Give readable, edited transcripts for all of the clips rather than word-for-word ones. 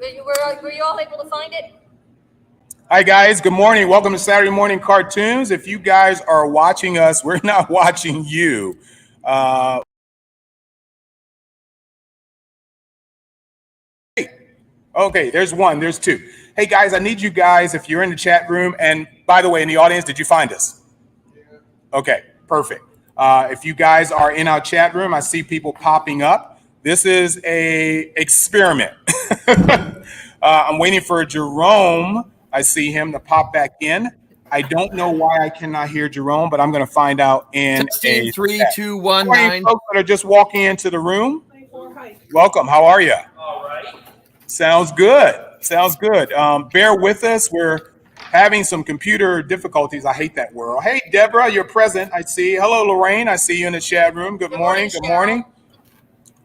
Were you all able to find it? Hi, guys. Good morning. Welcome to Saturday Morning Cartoons. If you guys are watching us, we're not watching you. Okay, there's one. There's two. Hey, guys, I need you guys, if you're in the chat room, and by the way, in the audience, did you find us? Okay, perfect. If you guys are in our chat room, I see people popping up. This is a experiment. I'm waiting for Jerome. I see him to pop back in. I don't know why I cannot hear Jerome, but I'm going to find out in Testing 3, 2, 1, 9. Folks that are just walking into the room, welcome. How are you? All right. Sounds good. Sounds good. Bear with us. We're having some computer difficulties. I hate that word. Hey, Deborah, you're present. I see. Hello, Lorraine. I see you in the chat room. Good morning. Good morning.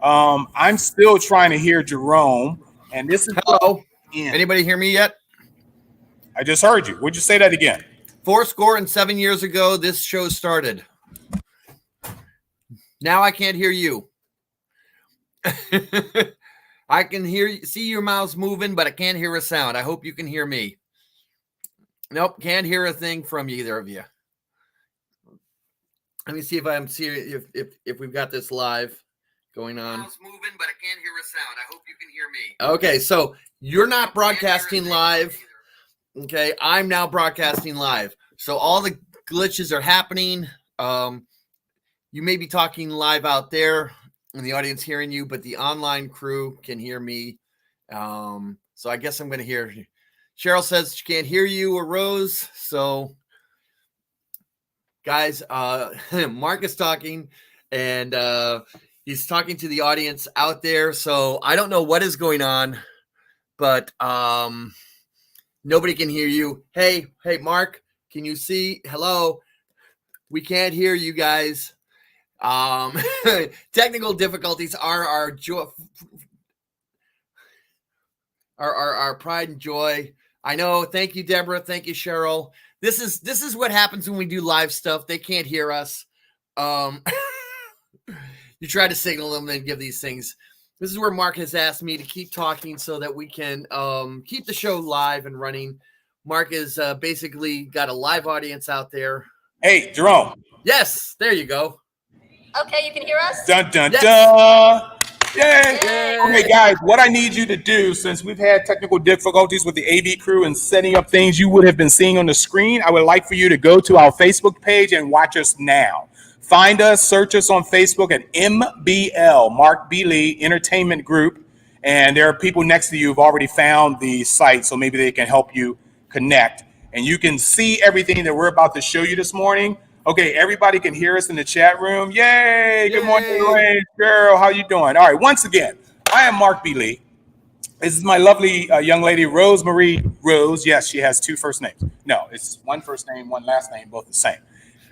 I'm still trying to hear Jerome. And this is hello. Anybody hear me yet? I just heard you. Would you say that again? 7 years ago, this show started. Now I can't hear you. I can see your mouths moving, but I can't hear a sound. I hope you can hear me. Nope, can't hear a thing from either of you. Let me see if I'm serious. If we've got this live going on. Mouths moving, but I can't hear a sound. I hope you can hear me. Okay, so you're not broadcasting live. Okay, I'm now broadcasting live. So all the glitches are happening. You may be talking live out there and the audience hearing you, but the online crew can hear me. So I guess I'm going to hear. Cheryl says she can't hear you or Rose. So guys, Marc is talking and he's talking to the audience out there. So I don't know what is going on, but nobody can hear you. Hey, Marc, can you see? Hello. We can't hear you guys. Technical difficulties are our joy, our pride and joy. I know. Thank you, Deborah. Thank you, Cheryl. This is what happens when we do live stuff. They can't hear us. You try to signal them and give these things. This is where Marc has asked me to keep talking so that we can keep the show live and running. Marc is basically got a live audience out there. Hey, Jerome. Yes, there you go. Okay, you can hear us? Dun, dun, yes. dun. Yay. Yay. Okay, guys, what I need you to do, since we've had technical difficulties with the AV crew and setting up things you would have been seeing on the screen, I would like for you to go to our Facebook page and watch us now. Find us, search us on Facebook at MBL, Marc B. Lee Entertainment Group. And there are people next to you who've already found the site, so maybe they can help you connect. And you can see everything that we're about to show you this morning. Okay, everybody can hear us in the chat room. Yay! Good morning, Lorraine. Girl, how you doing? All right, once again, I am Marc B. Lee. This is my lovely young lady, Rosemary Rose. Yes, she has two first names. No, it's one first name, one last name, both the same.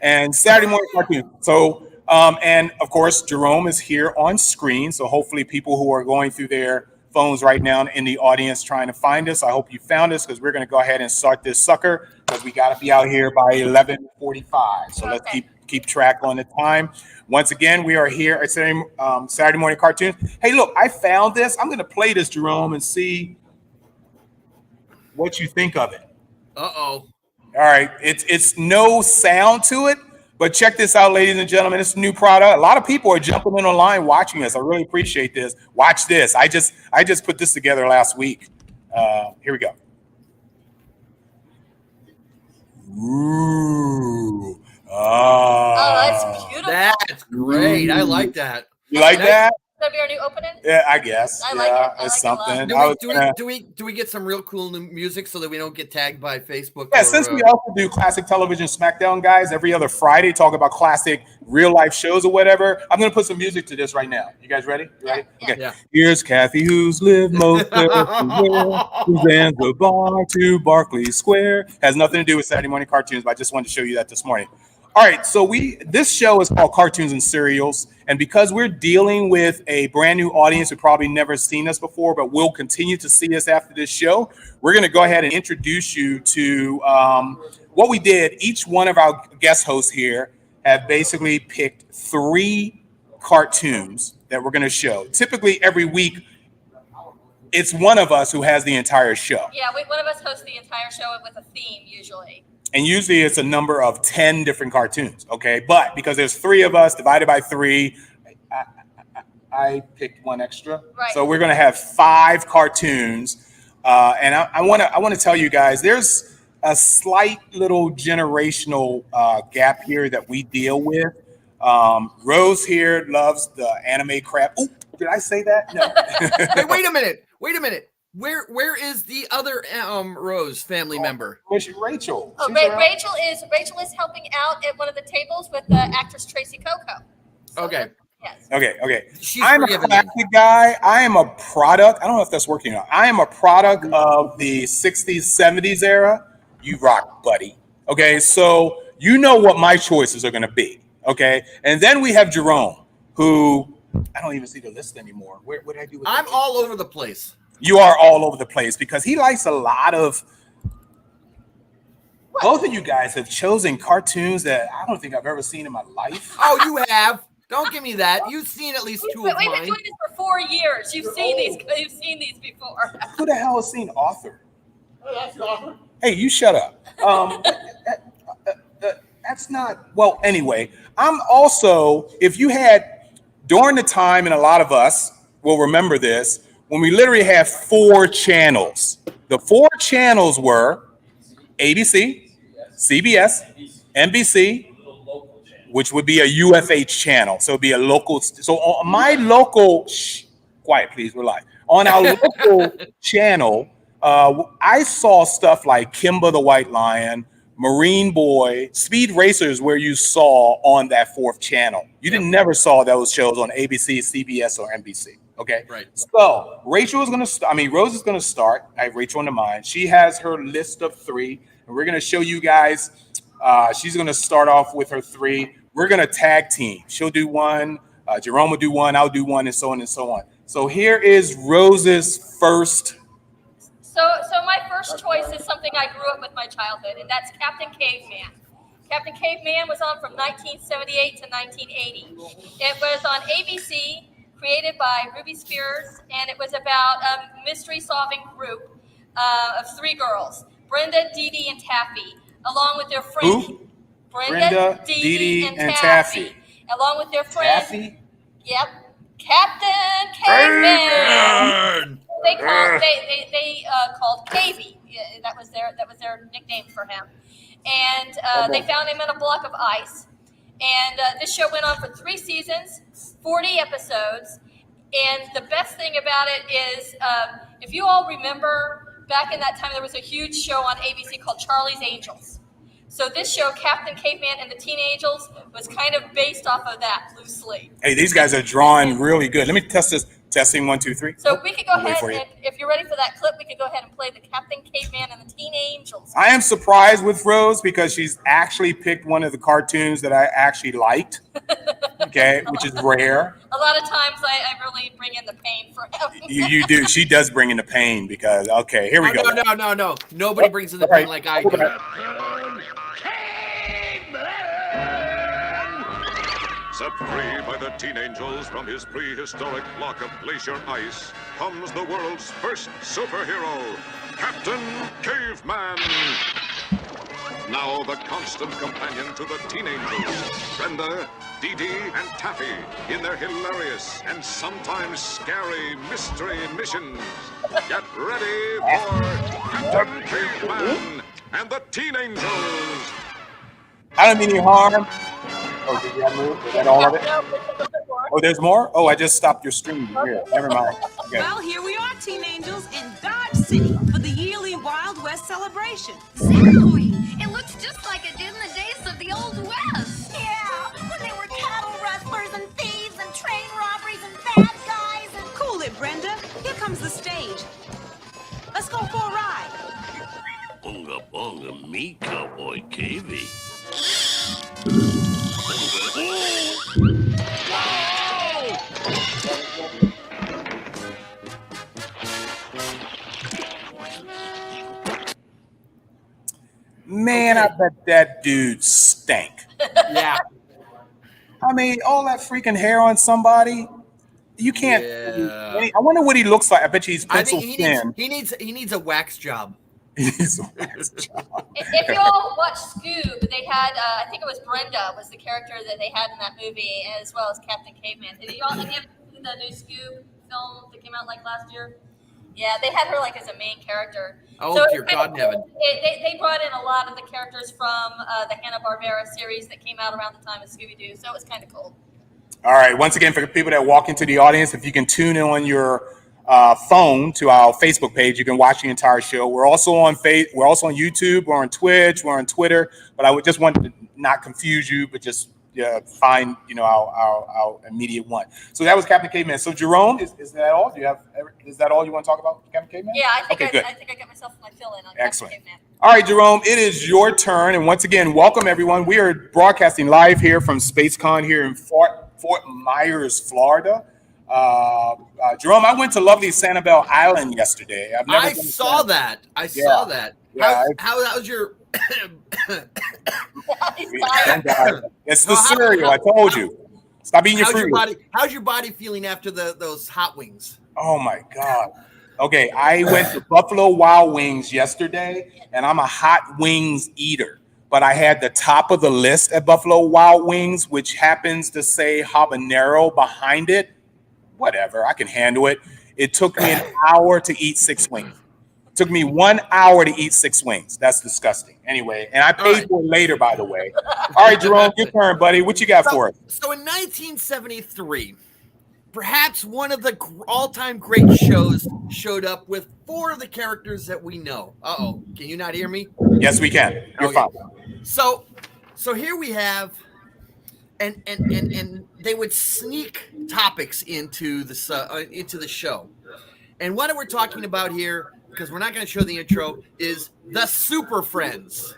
And Saturday Morning Cartoon. So, and of course, Jerome is here on screen. So hopefully people who are going through their phones right now in the audience trying to find us, I hope you found us because we're going to go ahead and start this sucker because we got to be out here by 11:45. So let's keep track on the time. Once again, we are here at Saturday Morning Cartoons. Hey, look, I found this. I'm going to play this, Jerome, and see what you think of it. Uh-oh. All right, it's no sound to it, but check this out, ladies and gentlemen. It's a new product. A lot of people are jumping in online watching us. I really appreciate this. Watch this. I just put this together last week. Here we go. Ooh. Oh, that's beautiful. That's great. I like that. You like that? That'll be our new opening? Yeah, I guess. I like it. It's something. Do we get some real cool new music so that we don't get tagged by Facebook? Yeah, since we also do classic television SmackDown, guys, every other Friday, talk about classic real life shows or whatever. I'm gonna put some music to this right now. You guys ready? You ready? Yeah. Okay. Yeah. Here's Kathy, who's lived most of Suzanne's bar to Barclay Square. Has nothing to do with Saturday Morning Cartoons, but I just wanted to show you that this morning. All right, so this show is called Cartoons and Serials, and because we're dealing with a brand new audience who probably never seen us before, but will continue to see us after this show, we're going to go ahead and introduce you to what we did. Each one of our guest hosts here have basically picked 3 cartoons that we're going to show. Typically, every week, it's one of us who has the entire show. Yeah, one of us hosts the entire show with a theme usually. And usually it's a number of 10 different cartoons, okay? But because there's 3 of us divided by 3, I picked one extra. Right. So we're gonna have 5 cartoons. And I wanna tell you guys, there's a slight little generational gap here that we deal with. Rose here loves the anime crap. Oh, did I say that? No. Hey, wait a minute. Where is the other Rose family member? Rachel. Oh, Rachel is helping out at one of the tables with the actress Tracy Coco. So, Okay. yes. Okay. She's I'm a forgiven classic guy. I am a product. I don't know if that's working or not. I am a product of the 60s, 70s era. You rock, buddy. Okay, so you know what my choices are going to be. Okay, and then we have Jerome, who I don't even see the list anymore. What did I do with I'm all over the place. You are all over the place because he likes a lot of. What? Both of you guys have chosen cartoons that I don't think I've ever seen in my life. Oh, you have. Don't give me that. You've seen at least 2 of We've been mine. doing this for 4 years. You've seen these. You've seen these before. Who the hell has seen Author? Oh, that's Author. Hey, you shut up. That's not. Well, anyway, I'm also. If you had during the time, and a lot of us will remember this, when we literally have 4 channels. The 4 channels were ABC, CBS, NBC, which would be a UFH channel. So it'd be a local. So on my local, quiet, please, we're live. On our local channel, I saw stuff like Kimba the White Lion, Marine Boy, Speed Racers, where you saw on that 4th channel. You never saw those shows on ABC, CBS, or NBC. Okay. Right. So Rose is going to start. I have Rachel in the mind. She has her list of 3, and we're going to show you guys. She's going to start off with her 3. We're going to tag team. She'll do 1. Jerome will do 1. I'll do 1, and so on and so on. So here is Rose's first. So my first choice is something I grew up with my childhood, and that's Captain Caveman. Captain Caveman was on from 1978 to 1980. It was on ABC, created by Ruby Spears, and it was about a mystery-solving group of 3 girls, Brenda, Dee Dee, and Taffy, along with their friend. Who? Brenda, Dee Dee, and Taffy, along with their friend. Taffy? Yep, Captain Caveman. They called Cavey. That was their nickname for him. And they found him in a block of ice. And this show went on for 3 seasons, 40 episodes. And the best thing about it is, if you all remember, back in that time, there was a huge show on ABC called Charlie's Angels. So this show, Captain Caveman and the Teen Angels, was kind of based off of that loosely. Hey, these guys are drawing really good. Let me test this. Testing 1, 2, 3. So we could go ahead, for you. and if you're ready for that clip, we could go ahead and play the Captain Caveman and the Teen Angels. I am surprised with Rose because she's actually picked one of the cartoons that I actually liked. Okay, which is rare. A lot of times I really bring in the pain for him. You do. She does bring in the pain because okay, here we go. No. Nobody brings in the pain like I do. Set free by the Teen Angels from his prehistoric block of glacier ice comes the world's first superhero, Captain Caveman. Now the constant companion to the Teen Angels, Brenda, Dee Dee, and Taffy in their hilarious and sometimes scary mystery missions. Get ready for Captain Caveman and the Teen Angels. I don't mean any harm. Oh, did that move? Is that all of it? Oh, there's more? Oh, I just stopped your stream here. Never mind. Okay. Well, here we are, Teen Angels, in Dodge City for the yearly Wild West celebration. Exactly. It looks just like it did in the days of the Old West. Yeah, when there were cattle rustlers and thieves and train robberies and bad guys and... Cool it, Brenda. Here comes the stage. Let's go for a ride. Bunga bunga me, Cowboy Cavey. Man, I bet that dude stank. Yeah. I mean, all that freaking hair on somebody. You can't. Yeah. I wonder what he looks like. I bet you he's I pencil think thin. he needs a wax job. He's a wax job. If you all watch Scoob, they had I think it was Brenda was the character that they had in that movie, as well as Captain Caveman. Did you all any of the new Scoob film that came out like last year? Yeah, they had her like as a main character. Oh, So dear God in heaven. They brought in a lot of the characters from the Hanna-Barbera series that came out around the time of Scooby-Doo, so it was kind of cool. All right. Once again, for the people that walk into the audience, if you can tune in on your phone to our Facebook page, you can watch the entire show. We're also on We're also on YouTube. We're on Twitch. We're on Twitter. But I would just want to not confuse you, but just find our immediate one. So that was Captain Caveman. So Jerome, is that all? Is that all you want to talk about, Captain Caveman? Yeah, I think good. I think I got myself my fill in on Excellent. Captain Caveman. All right, Jerome, it is your turn. And once again, welcome everyone. We are broadcasting live here from SPACECON here in Fort Myers, Florida. Jerome, I went to lovely Sanibel Island yesterday. I saw that. Yeah, How was your? It's the cereal. I told you. Stop eating your fruit. How's your body feeling after those hot wings? Oh my God. Okay, I went to Buffalo Wild Wings yesterday, and I'm a hot wings eater. But I had the top of the list at Buffalo Wild Wings, which happens to say habanero behind it. Whatever, I can handle it. It took me an hour to eat 6 wings. It took me 1 hour to eat 6 wings. That's disgusting. Anyway, and I paid for it later, by the way. All right, Jerome, your turn, buddy. What you got for us? So in 1973, perhaps one of the all-time great shows showed up with 4 of the characters that we know. Uh-oh, can you not hear me? Yes, we can. You're fine. So here we have, and they would sneak topics into the show. And what we're talking about here, because we're not going to show the intro, is the Super Friends.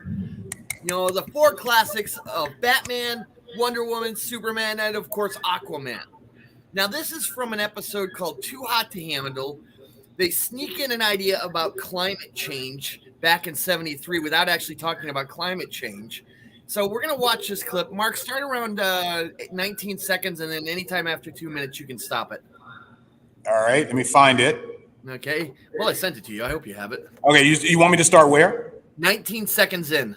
You know, the 4 classics of Batman, Wonder Woman, Superman, and of course Aquaman. Now, this is from an episode called Too Hot to Handle. They sneak in an idea about climate change back in 73 without actually talking about climate change. So we're going to watch this clip. Mark, start around 19 seconds, and then anytime after 2 minutes, you can stop it. All right, let me find it. Okay. Well, I sent it to you. I hope you have it. Okay, you want me to start where? 19 seconds in.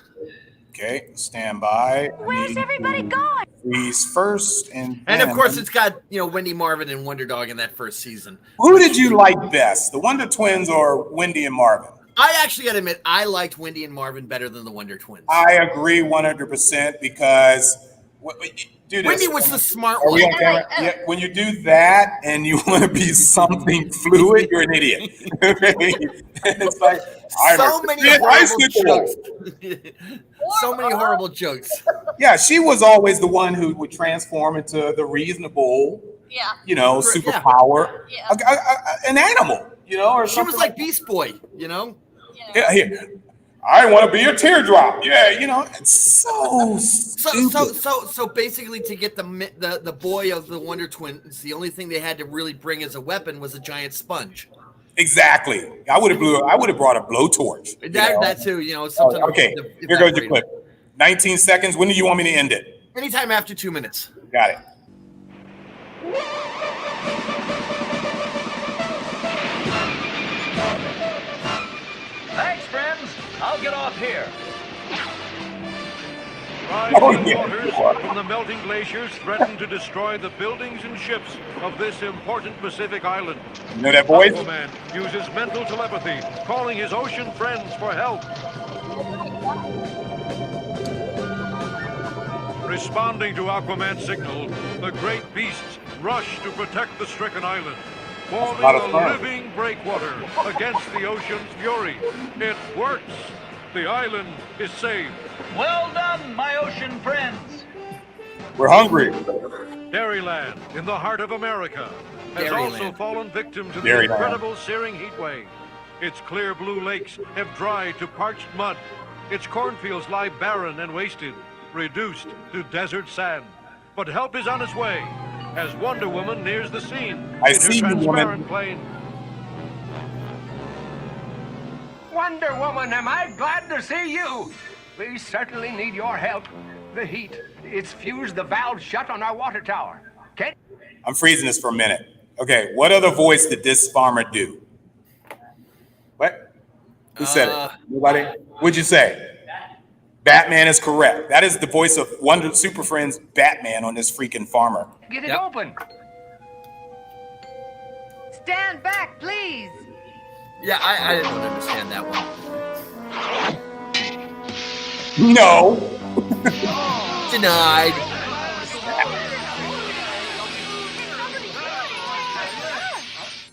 Okay, stand by. Where's everybody going? Freeze first, and of course, it's got Wendy Marvin and Wonder Dog in that first season. Who did you like best, the Wonder Twins or Wendy and Marvin? I actually got to admit, I liked Wendy and Marvin better than the Wonder Twins. I agree 100% because Wendy was the smart one. one. Yeah, when you do that and you want to be something fluid, you're an idiot. It's like so many horrible jokes. Yeah, she was always the one who would transform into the reasonable, superpower, an animal, or she something. was like Beast Boy, Yeah, here. I want to be a teardrop. Yeah, it's so stupid. So basically, to get the boy of the Wonder Twins, the only thing they had to really bring as a weapon was a giant sponge. Exactly. I would have brought a blowtorch. That too. Something. Okay. Here goes your clip. 19 seconds. When do you want me to end it? Anytime after 2 minutes. Got it. Thanks, friends. I'll get off here. Rising waters from the melting glaciers threaten to destroy the buildings and ships of this important Pacific island. You know that voice? Aquaman uses mental telepathy, calling his ocean friends for help. Responding to Aquaman's signal, the great beasts rush to protect the stricken island, forming a living breakwater against the ocean's fury. It works. The island is saved. Well done, my ocean friends. We're hungry. Dairyland, in the heart of America, has also fallen victim to the Dairyland. incredible searing heat wave. Its clear blue lakes have dried to parched mud. Its cornfields lie barren and wasted, reduced to desert sand. But help is on its way as Wonder Woman nears the scene I in see her you, woman. transparent plane. Wonder Woman, am I glad to see you? We certainly need your help. The heat, it's fused the valve shut on our water tower. I'm freezing this for a minute. Okay, what other voice did this farmer do? What? Who said it? Nobody? What'd you say? Batman is correct. That is the voice of Wonder Super Friends Batman on this freaking farmer. Get it open. Stand back, please. Yeah, I didn't understand that one. No. Denied.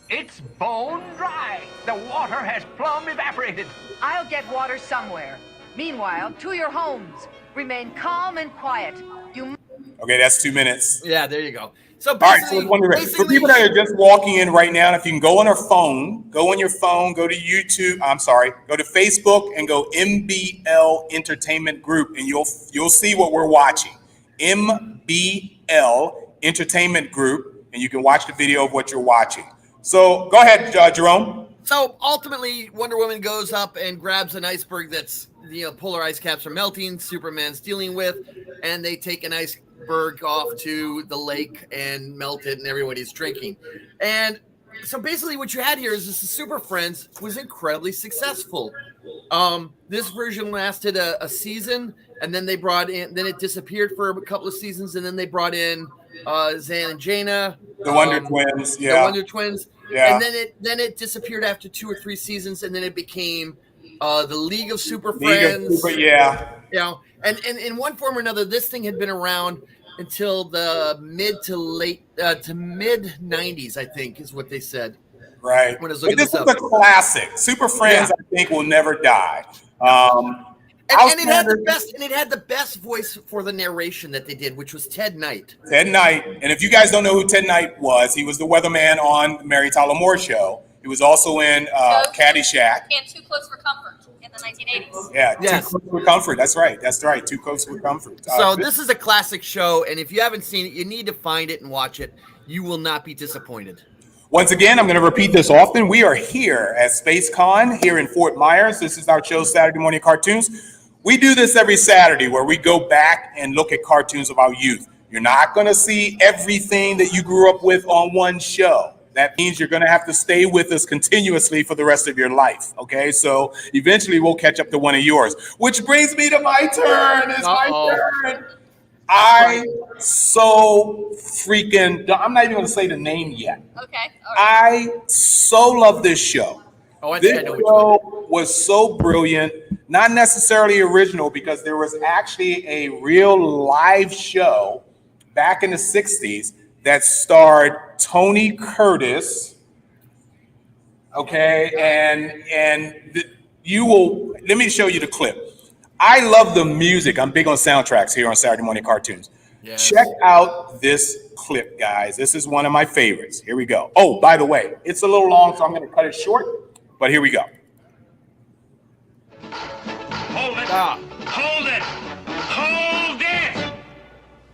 It's bone dry. The water has plumb evaporated. I'll get water somewhere. Meanwhile, to your homes. Remain calm and quiet. You. Okay, that's 2 minutes. Yeah, there you go. So all right, basically, so for people that are just walking in right now, if you can go on your phone, go to YouTube, go to Facebook and go MBL Entertainment Group, and you'll see what we're watching. MBL Entertainment Group, and you can watch the video of what you're watching. So go ahead, Jerome. So ultimately, Wonder Woman goes up and grabs an iceberg that's, polar ice caps are melting, Superman's dealing with, and they take an iceberg off to the lake and melt it, and everybody's drinking. And so basically what you had here is this Super Friends was incredibly successful. This version lasted a season, and then they brought in, then it disappeared for a couple of seasons, and then they brought in Zan and Jaina. The Wonder Twins, yeah. The Wonder Twins. Yeah. And then it disappeared after 2 or 3 seasons, and then it became the League of Super Friends. Yeah. And in one form or another, this thing had been around until the mid 90s, I think, is what they said. Right. When I was But looking this this is up. a classic. Super Friends, I think, will never die. And it had the best voice for the narration that they did, which was Ted Knight. Ted Knight, and if you guys don't know who Ted Knight was, he was the weatherman on the Mary Tyler Moore Show. He was also in Caddyshack. And Too Close for Comfort in the 1980s. Yeah, Yes. Too Close for Comfort. That's right. Too Close for Comfort. So this is a classic show, and if you haven't seen it, you need to find it and watch it. You will not be disappointed. Once again, I'm going to repeat this often. We are here at SPACECON here in Fort Myers. This is our show, Saturday Morning Cartoons. We do this every Saturday where we go back and look at cartoons of our youth. You're not going to see everything that you grew up with on one show. That means you're going to have to stay with us continuously for the rest of your life. Okay, so eventually we'll catch up to one of yours, which brings me to my turn. It's my turn. I'm so freaking, I'm not even going to say the name yet. Okay. I so love this show. This show was so brilliant, not necessarily original, because there was actually a real live show back in the 60s that starred Tony Curtis. Okay, let me show you the clip. I love the music. I'm big on soundtracks here on Saturday Morning Cartoons. Yes. Check out this clip, guys. This is one of my favorites. Here we go. Oh, by the way, it's a little long, so I'm going to cut it short, but here we go. Hold it! Hold it! Hold it!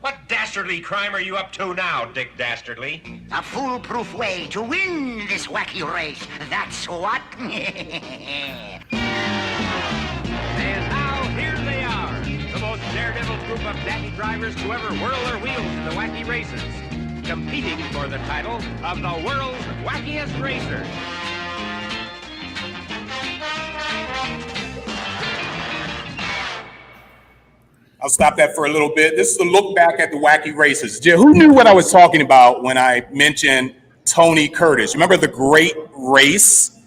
What dastardly crime are you up to now, Dick Dastardly? A foolproof way to win this wacky race. That's what. And now here they are, the most daredevil group of daddy drivers to ever whirl their wheels in the wacky races, competing for the title of the world's wackiest racer. I'll stop that for a little bit. This is a look back at the wacky races. Who knew what I was talking about when I mentioned Tony Curtis? Remember The Great Race,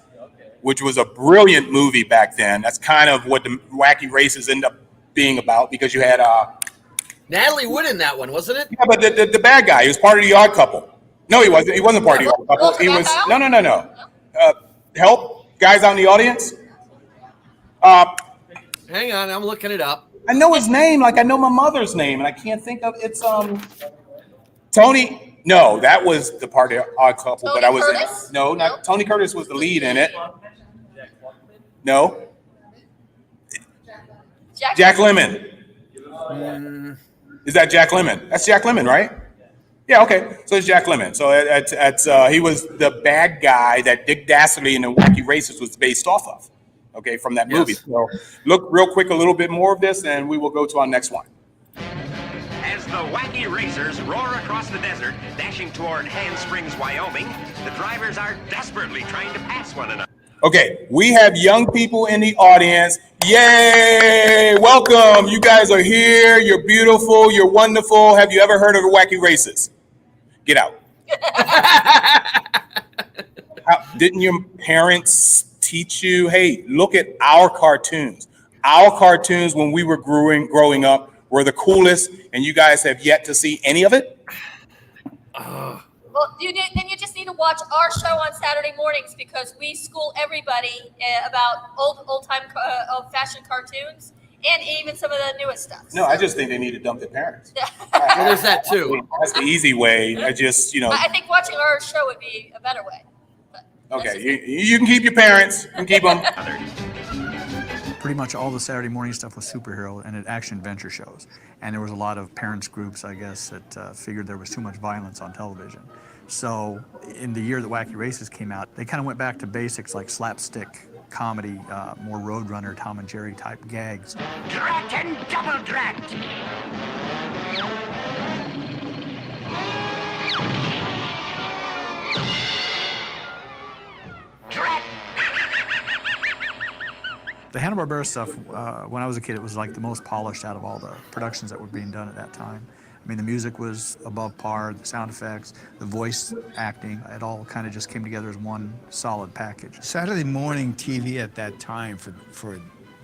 which was a brilliant movie back then. That's kind of what the wacky races end up being about, because you had Natalie Wood in that one, wasn't it? Yeah, but the bad guy, he was part of the Odd Couple. No, he wasn't. He wasn't part of the Odd Couple. He was no. Help, guys out in the audience. Hang on, I'm looking it up. I know his name, like I know my mother's name, and I can't think of it's Tony. No, that was the part of the Odd Couple, Tony but I was Curtis? no, not Tony Curtis was the lead in it. No, Jack Lemmon. Is that Jack Lemmon? That's Jack Lemmon, right? Yeah, okay. So it's Jack Lemmon. So he was the bad guy that Dick Dastardly and the Wacky Races was based off of. Okay, from that movie. So look real quick, a little bit more of this, and we will go to our next one. As the wacky racers roar across the desert, dashing toward Hand Springs, Wyoming, the drivers are desperately trying to pass one another. Okay, we have young people in the audience. Yay! Welcome. You guys are here. You're beautiful. You're wonderful. Have you ever heard of the wacky races? Get out. Didn't your parents teach you, hey, look at our cartoons? Our cartoons when we were growing up were the coolest, and you guys have yet to see any of it? Well, then you just need to watch our show on Saturday mornings because we school everybody about old-fashioned cartoons and even some of the newest stuff. No, I just think they need to dump their parents. Well, there's that too. That's the easy way. I think watching our show would be a better way. Okay, you can keep your parents and keep them. Pretty much all the Saturday morning stuff was superhero and action-adventure shows. And there was a lot of parents groups, I guess, that figured there was too much violence on television. So in the year that Wacky Races came out, they kind of went back to basics like slapstick comedy, more Roadrunner, Tom and Jerry type gags. Drat and double drat! Drat! The Hanna-Barbera stuff, when I was a kid, it was like the most polished out of all the productions that were being done at that time. I mean, the music was above par, the sound effects, the voice acting, it all kind of just came together as one solid package. Saturday morning TV at that time for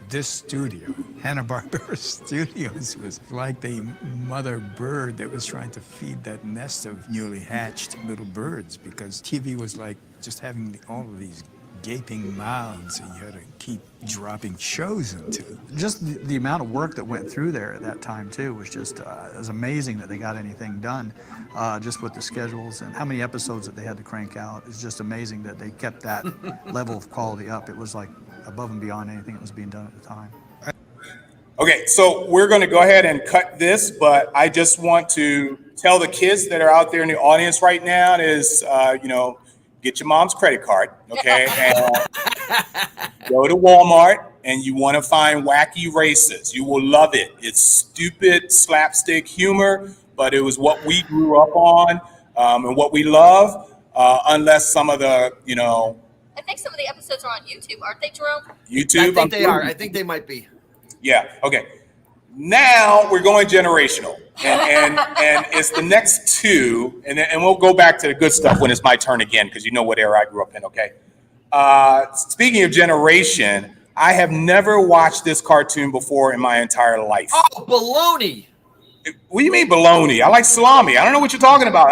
this studio, Hanna-Barbera Studios, was like the mother bird that was trying to feed that nest of newly hatched little birds, because TV was like just having all of these gaping mouths that you had to keep dropping shows into. Just the amount of work that went through there at that time too was just it was amazing that they got anything done, just with the schedules and how many episodes that they had to crank out. It's just amazing that they kept that level of quality up. It was like above and beyond anything that was being done at the time. Okay, so we're going to go ahead and cut this, but I just want to tell the kids that are out there in the audience right now is, get your mom's credit card, okay? And go to Walmart and you want to find Wacky Races. You will love it. It's stupid slapstick humor, but it was what we grew up on and what we love, unless some of the, I think some of the episodes are on YouTube, aren't they, Jerome? YouTube? I think they are. I think they might be. Yeah, okay. Now we're going generational, and it's the next two, and we'll go back to the good stuff when it's my turn again, because you know what era I grew up in, okay? Speaking of generation, I have never watched this cartoon before in my entire life. Oh, baloney! What do you mean baloney? I like salami. I don't know what you're talking about.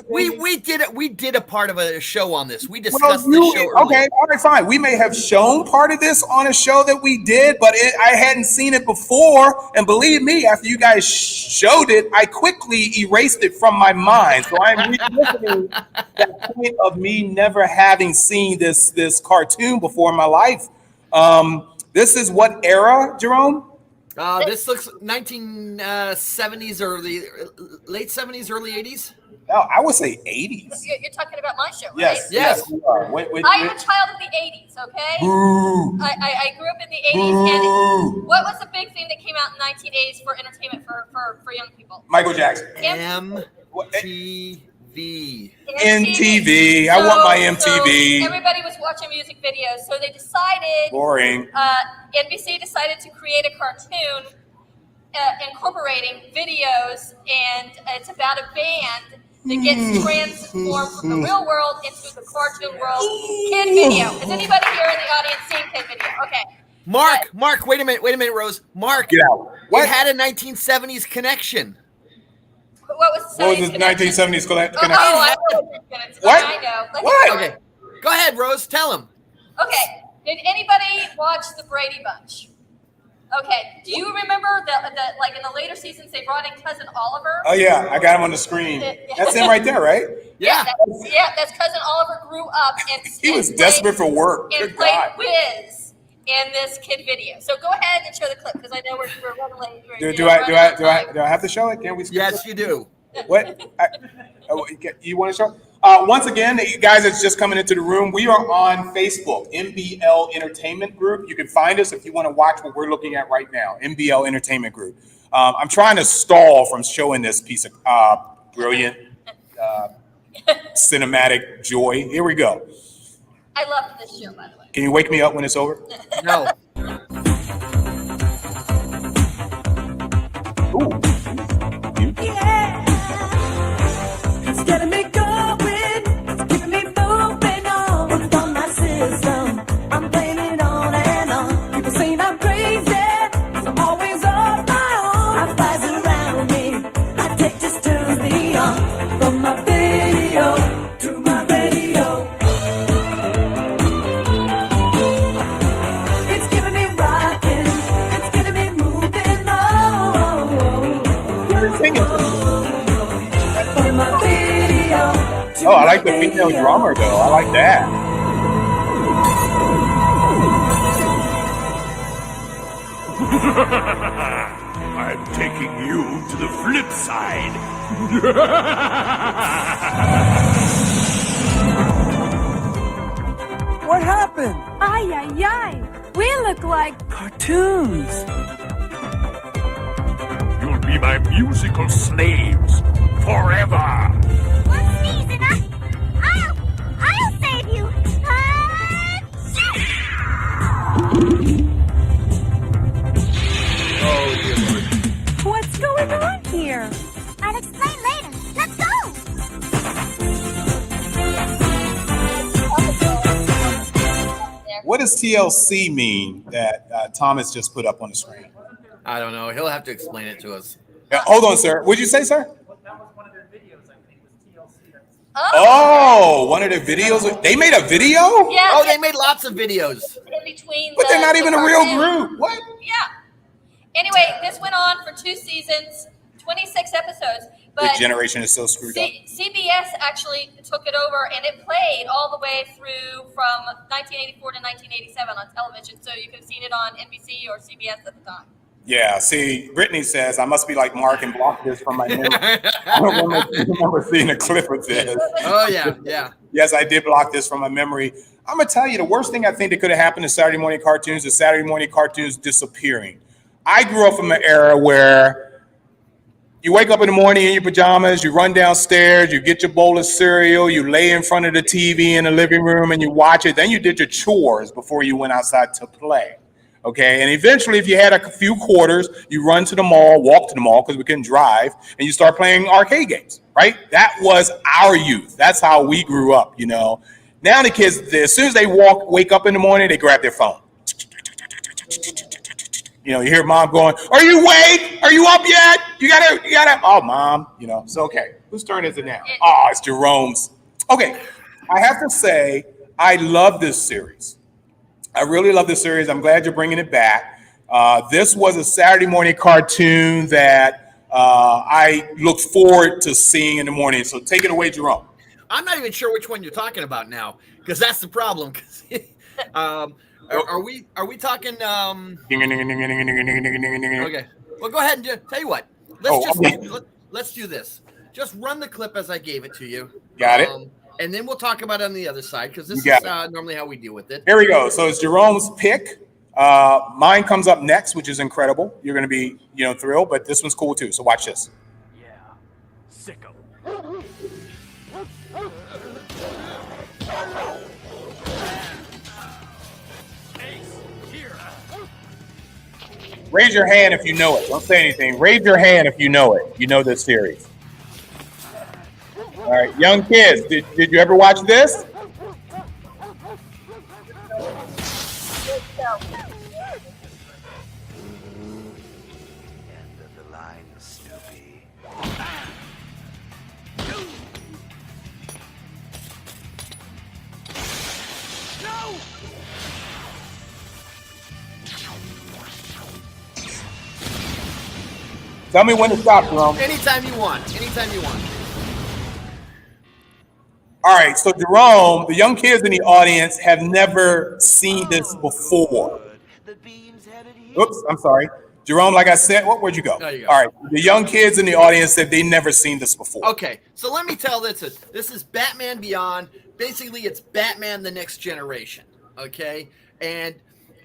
We did a part of a show on this. We discussed the show earlier. Okay, all right, fine. We may have shown part of this on a show that we did, but I hadn't seen it before. And believe me, after you guys showed it, I quickly erased it from my mind. So I'm revisiting that point of me never having seen this cartoon before in my life. This is what era, Jerome? This looks 1970s or the late 70s, early 80s. No, I would say 80s. You're talking about my show, right? Yes. We are. I'm a child of the 80s, okay? Boo. I grew up in the 80s, and what was the big thing that came out in the 1980s for entertainment for young people? Michael Jackson. MTV. I want my MTV. So everybody was watching music videos, so they decided. Boring. NBC decided to create a cartoon incorporating videos, and it's about a band that gets transformed from the real world into the cartoon world. Kid video. Has anybody here in the audience seen Kid video? Okay. Marc, wait a minute, Rose. Marc, get out. What had a 1970s connection? What was the 1970s connection? I know. What? I know. What? Okay. Go ahead, Rose. Tell him. Okay. Did anybody watch the Brady Bunch? Okay. Do you remember that like in the later seasons they brought in Cousin Oliver? Oh yeah, I got him on the screen. That's him right there, right? Yeah. That's Cousin Oliver grew up and he was desperate for work. And played Wiz in this kid video. So go ahead and show the clip because I know we're running late. Do I have to show it? Can we? Yes, you do. What? You want to show? Once again, you guys that's just coming into the room, we are on Facebook, MBL Entertainment Group. You can find us if you want to watch what we're looking at right now, MBL Entertainment Group. I'm trying to stall from showing this piece of brilliant cinematic joy. Here we go. I loved this show, by the way. Can you wake me up when it's over? No. It's getting me going, it's keeping me moving on. It's on my system, I'm playing it on and on. People saying I'm crazy, 'cause I'm always on my own. I flies around me, I take this to beyond. From my video to my radio. It's giving me rocking, it's getting me moving on. You're singing. From my video. Oh, I like the female drummer though. I like that. I'm taking you to the flip side. What happened? Ay, ay, ay. We look like cartoons. You'll be my musical slaves forever. One season, I'll save you. Oh, dear Lord. What's going on here? I'll explain later. Let's go. What does TLC mean that Thomas just put up on the screen? I don't know. He'll have to explain it to us. Hold on, sir. What'd you say, sir? Oh, one of their videos. They made a video? Yeah. Oh, they made lots of videos. In between. But they're not even a real cartoon. group. What? Yeah. Anyway, this went on for 2 seasons, 26 episodes. But The generation is so screwed up. CBS actually took it over, and it played all the way through from 1984 to 1987 on television. So you could have seen it on NBC or CBS at the time. Yeah, see, Brittany says I must be like Marc and block this from my memory. I don't remember seeing a clip of this. Oh, yeah, yeah. Yes, I did block this from my memory. I'm going to tell you, the worst thing I think that could have happened to Saturday morning cartoons is Saturday morning cartoons disappearing. I grew up from an era where you wake up in the morning in your pajamas, you run downstairs, you get your bowl of cereal, you lay in front of the TV in the living room and you watch it. Then you did your chores before you went outside to play. Okay, and eventually, if you had a few quarters, you run to the mall, walk to the mall because we couldn't drive, and you start playing arcade games, right? That was our youth. That's how we grew up, you know. Now the kids, as soon as they wake up in the morning, they grab their phone. You know, you hear mom going, "Are you awake? Are you up yet? You gotta." Oh, mom, you know. So okay, whose turn is it now? Oh, it's Jerome's. Okay, I have to say, I love this series. I really love this series. I'm glad you're bringing it back. This was a Saturday morning cartoon that I look forward to seeing in the morning. So take it away, Jerome. I'm not even sure which one you're talking about now, because that's the problem. Are we talking? Okay. Well, go ahead and tell you what. Let's do this. Just run the clip as I gave it to you. Got it. And then we'll talk about it on the other side, because this is normally how we deal with it. Here we go. So it's Jerome's pick. Mine comes up next, which is incredible. You're going to be, thrilled, but this one's cool too. So watch this. Yeah, sicko. Raise your hand if you know it. Don't say anything. Raise your hand if you know it. You know this series. All right, young kids, did you ever watch this? End of the line, Snoopy. No! Tell me when to stop, Jerome. Anytime you want. Anytime you want. All right, so Jerome, the young kids in the audience have never seen this before. Oops, I'm sorry. Jerome, like I said, where'd you go? There you go. All right, the young kids in the audience said they never seen this before. Okay, so let me tell this. This is Batman Beyond. Basically, it's Batman the Next Generation, okay? And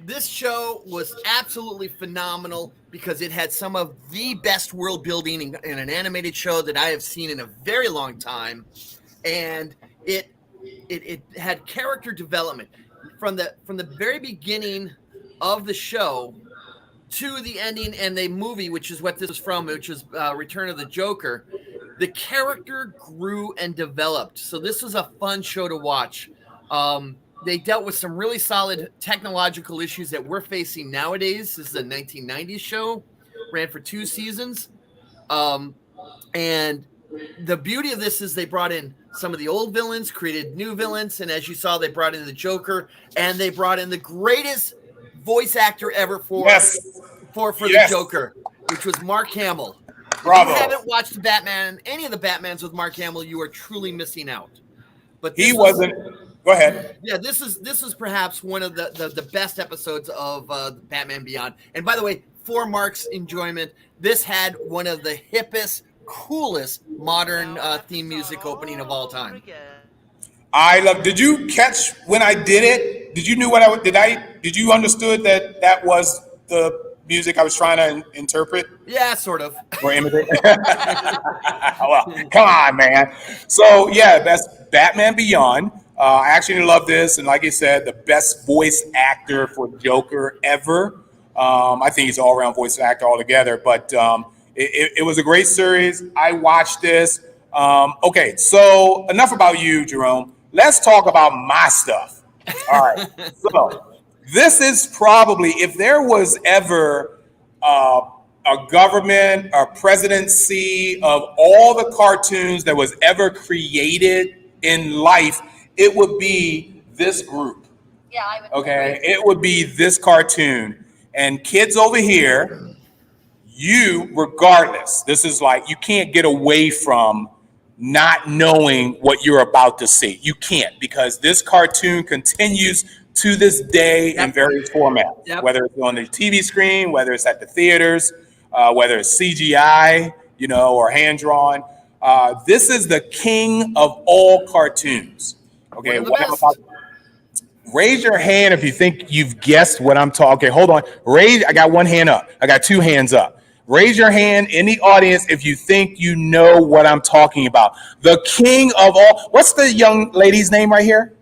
This show was absolutely phenomenal because it had some of the best world building in an animated show that I have seen in a very long time, and it had character development from the very beginning of the show to the ending and the movie, which is what this is from, which is Return of the Joker. The character grew and developed, so this was a fun show to watch. They dealt with some really solid technological issues that we're facing nowadays. This is a 1990s show, ran for 2 seasons. And the beauty of this is they brought in some of the old villains, created new villains, and as you saw, they brought in the Joker, and they brought in the greatest voice actor ever for the Joker, which was Mark Hamill. Bravo. If you haven't watched Batman, any of the Batmans with Mark Hamill, you are truly missing out. But he wasn't. Go ahead. Yeah, this is perhaps one of the best episodes of Batman Beyond. And by the way, for Mark's enjoyment, this had one of the hippest, coolest modern theme music opening of all time. I love. Did you catch when I did it? Did you knew what I did? Did you understood that was the music I was trying to interpret? Yeah, sort of. Or imitate. Well, come on, man. So yeah, that's Batman Beyond. I actually love this, and like you said, the best voice actor for Joker ever. I think he's an all-around voice actor altogether, but it was a great series. I watched this. Okay, so enough about you, Jerome. Let's talk about my stuff. All right. So this is probably, if there was ever a government or presidency of all the cartoons that was ever created in life, it would be this group. Yeah, I would. Okay, it would be this cartoon. And kids over here, you, regardless, this is like, you can't get away from not knowing what you're about to see. You can't, because this cartoon continues to this day in various formats, whether it's on the TV screen, whether it's at the theaters, whether it's CGI, or hand-drawn. This is the king of all cartoons. Okay, raise your hand if you think you've guessed what I'm talking. Okay, hold on. I got one hand up. I got 2 hands up. Raise your hand in the audience if you think you know what I'm talking about. The king of all. What's the young lady's name right here?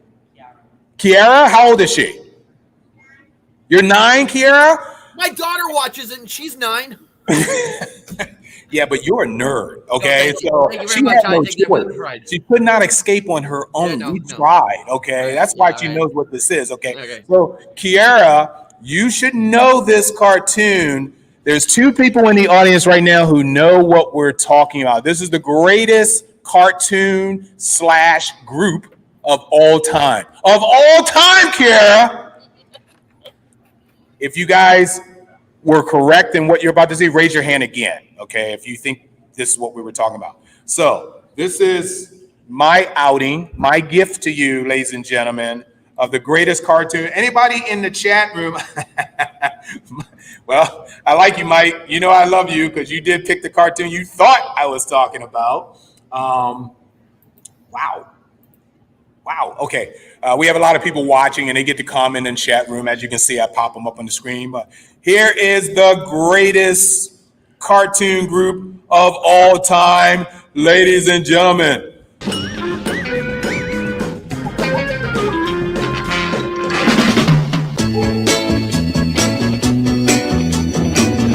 Kiara. How old is she? You're 9, Kiara? My daughter watches it, and she's 9. Yeah, but you're a nerd, okay? Thank you She very had much. no I take it with choice. pride. She could not escape on her own. We tried, okay? That's why she knows what this is, okay? So, Kiara, you should know this cartoon. There's 2 people in the audience right now who know what we're talking about. This is the greatest cartoon / group of all time. Of all time, Kiara! If you guys were correct in what you're about to see, raise your hand again, okay, if you think this is what we were talking about. So this is my outing, my gift to you, ladies and gentlemen, of the greatest cartoon. Anybody in the chat room? Well, I like you, Mike. You know I love you because you did pick the cartoon you thought I was talking about. Wow. Okay. We have a lot of people watching, and they get to comment in the chat room. As you can see, I pop them up on the screen. But here is the greatest cartoon group of all time, ladies and gentlemen.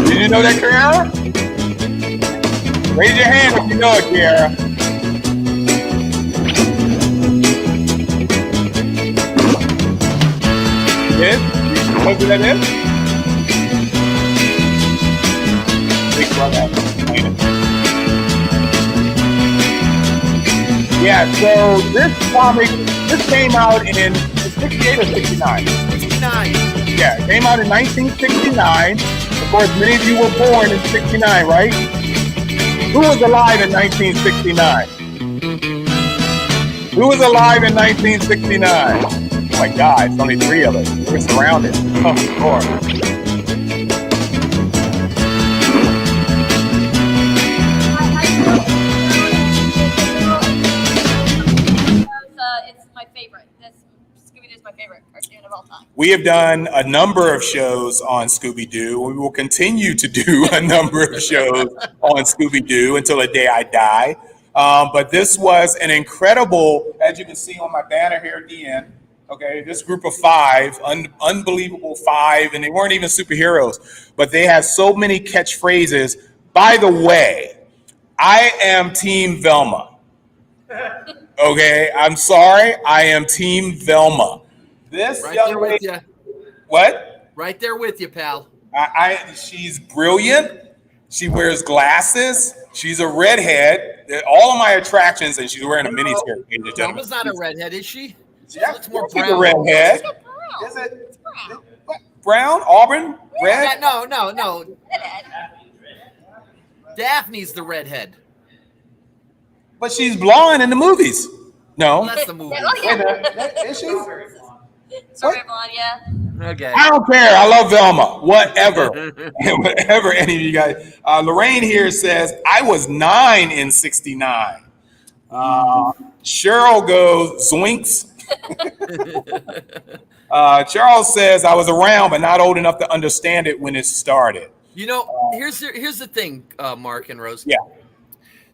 Did you know that, Kiara? Raise your hand if you know it, Kiara. Yes? You know who that is? Big brother. Yeah, so this comic, this came out in 68 or 69? 69. Yeah, it came out in 1969. Of course, many of you were born in 69, right? Who was alive in 1969? Who was alive in 1969? Oh my God, it's only 3 of us. We're surrounded. Oh, Lord. It's my favorite. Scooby-Doo is my favorite cartoon of all time. We have done a number of shows on Scooby-Doo. We will continue to do a number of shows on Scooby-Doo until the day I die. But this was an incredible, as you can see on my banner here at the end, okay, this group of 5, unbelievable 5, and they weren't even superheroes, but they had so many catchphrases. By the way, I am Team Velma. Okay, I'm sorry, I am Team Velma. This Right young there with lady, you. what? Right there with you, pal. She's brilliant. She wears glasses. She's a redhead. All of my attractions, and she's wearing a mini skirt. ladies and gentlemen. Velma's not a redhead, is she? Yeah, Looks more she's a brown. redhead. Is it brown, auburn, red? No. Daphne's the redhead. But she's blonde in the movies. No. Well, that's the movie. Oh, yeah. Is she? Sorry, blonde, yeah. Okay. I don't care. I love Velma. Whatever. Whatever any of you guys. Lorraine here says, I was 9 in 69. Cheryl goes, zoinks. Charles says, I was around, but not old enough to understand it when it started. You know, here's the thing, Mark and Rose. Yeah.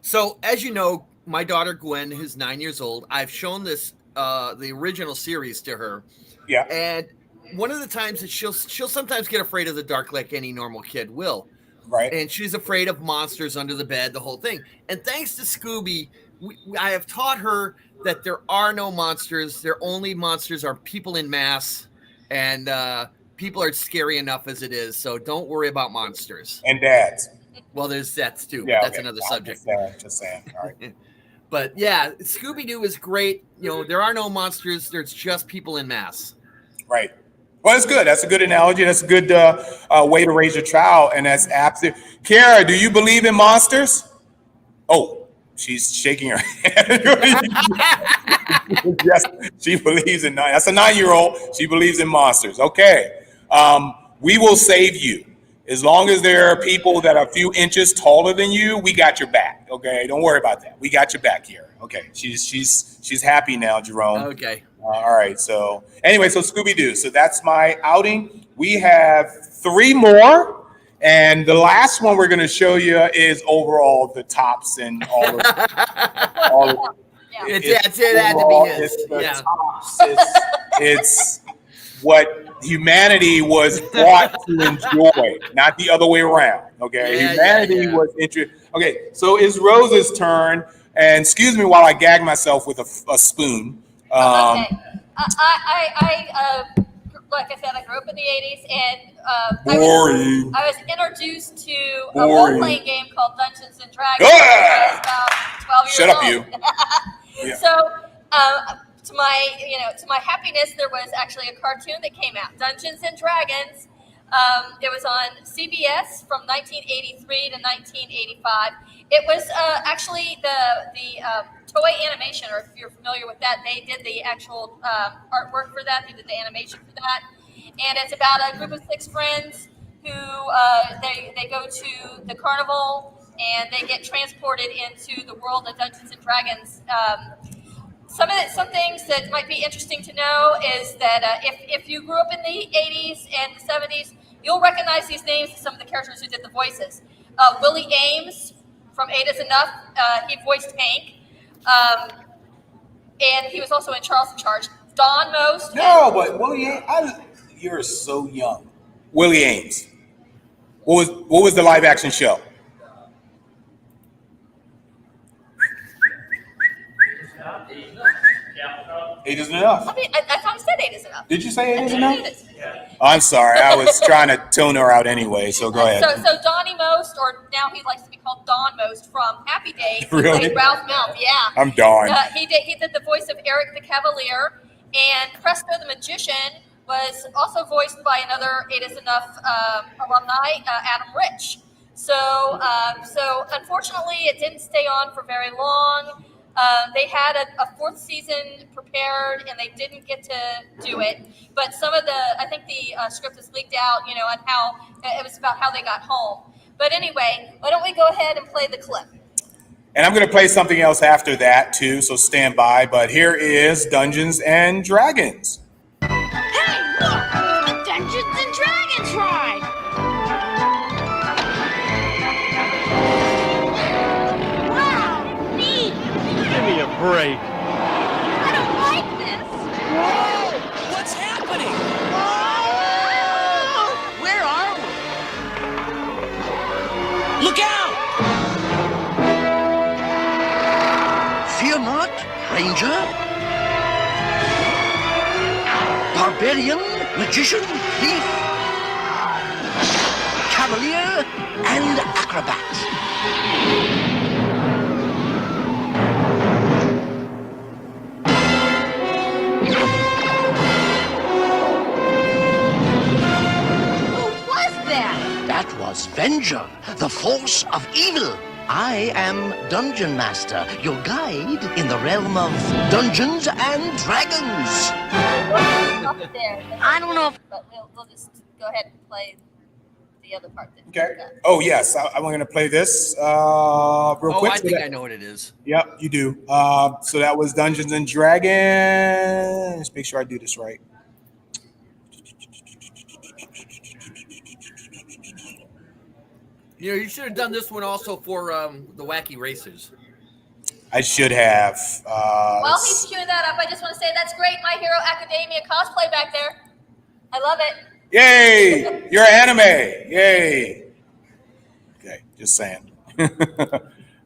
So, as you know, my daughter Gwen, who's 9 years old, I've shown this the original series to her. Yeah. And one of the times that she'll sometimes get afraid of the dark like any normal kid will. Right. And she's afraid of monsters under the bed, the whole thing. And thanks to Scooby, I have taught her that there are no monsters. Their only monsters are people in mass, and people are scary enough as it is. So don't worry about monsters. And dads. Well, there's that too. Yeah, That's okay. another No, subject. Just saying. All right. But yeah, Scooby-Doo is great. You know, there are no monsters. There's just people in mass. Right. Well, it's good. That's a good analogy. That's a good way to raise your child. And that's absolutely. Kara, do you believe in monsters? Oh, she's shaking her head. Yes, she believes in. That's a 9-year-old. She believes in monsters. Okay. We will save you. As long as there are people that are a few inches taller than you, we got your back. Okay, don't worry about that. We got your back here. Okay, she's happy now, Jerome. Okay. All right. So anyway, so Scooby-Doo. So that's my outing. We have 3 more, and the last one we're going to show you is overall the tops and all of. It had to be his. Yeah. Tops. It's what humanity was brought to enjoy, not the other way around. Okay, humanity was interested. Okay, so it's Rose's turn, and excuse me while I gag myself with a spoon. Okay. I like I said, I grew up in the 80s, and boring. I was introduced to a Boring. role-playing game called Dungeons and Dragons. Ah! When I was about 12 years Shut up, old. you. Yeah. So, to my happiness, there was actually a cartoon that came out, Dungeons and Dragons. It was on CBS from 1983 to 1985. It was actually the Toei Animation, or if you're familiar with that, they did the actual artwork for that. They did the animation for that, and it's about a group of 6 friends who they go to the carnival and they get transported into the world of Dungeons and Dragons. Some things that might be interesting to know is that if you grew up in the 80s and the 70s, you'll recognize these names of some of the characters who did the voices. Willie Ames from 8 is Enough, he voiced Hank. And he was also in Charles in Charge. Don Most. No, but Willie Ames, you're so young. Willie Ames. What was the live action show? Eight isn't enough. I mean, I thought he said 8 is enough. Did you say 8 I is think enough? it is. I'm sorry. I was trying to tune her out anyway, so go ahead. So Donnie Most, or now he likes to be called Don Most from Happy Days. He Really? played Ralph Milk. Yeah. I'm Don. He did the voice of Eric the Cavalier, and Presto the Magician was also voiced by another 8 is Enough alumni, Adam Rich. So unfortunately, it didn't stay on for very long. They had a 4th season prepared, and they didn't get to do it. But I think the script was leaked out, on how it was about how they got home. But anyway, why don't we go ahead and play the clip? And I'm going to play something else after that too, so stand by. But here is Dungeons and Dragons. break. I don't like this. What's happening? Where are we? Look out! Fear not, Ranger. Barbarian, magician, thief, cavalier, and acrobat. Who was that? That was Venger, the force of evil. I am Dungeon Master, your guide in the realm of Dungeons and Dragons. Up there. I don't know if- But we'll just go ahead and play the other part. That Okay. Oh yes, I'm going to play this real quick. I think I know what it is. Yep, you do. So that was Dungeons and Dragons. Let's make sure I do this right. You know, you should have done this one also for the Wacky Racers. I should have. While he's queuing that up, I just want to say that's great. My Hero Academia cosplay back there. I love it. Yay! You're anime. Yay! Okay, just saying. All